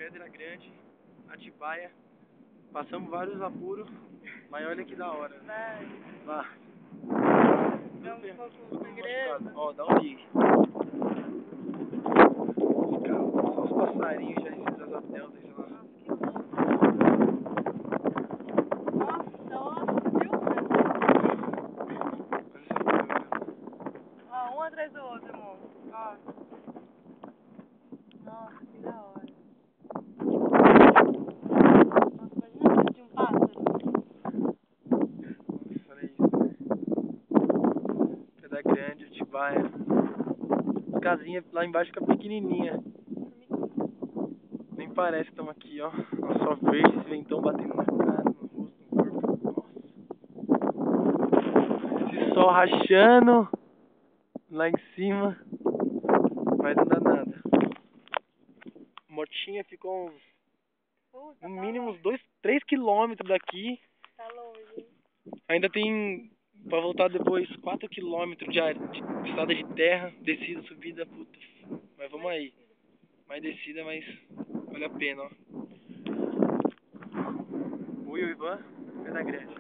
Pedra Grande, Atibaia. Passamos vários apuros, mas olha que da hora. Vá. Dá um pouco segredo. Ó, dá um ligue. Só os passarinhos já esses azadeus aí, sei lá. Nossa, viu? Ó, um atrás do outro, amor. Ó. Nossa, que da hora. Nossa, imagina a de um pássaro. Nossa, olha isso. Pedra Grande, Atibaia. As casinhas lá embaixo ficam pequenininha. Nem parece que estamos aqui, ó. Nossa, só verde, esse ventão batendo na cara, no rosto, no corpo. Nossa. Esse sol rachando lá em cima. Mas não dá nada. Motinha ficou uns, no mínimo uns 3 quilômetros daqui. Tá longe. Ainda tem pra voltar depois 4 quilômetros de estrada de terra, descida, subida, puta. Mas vamos aí. Mais descida, mas vale a pena, ó. O Ivan, Pedra Grande.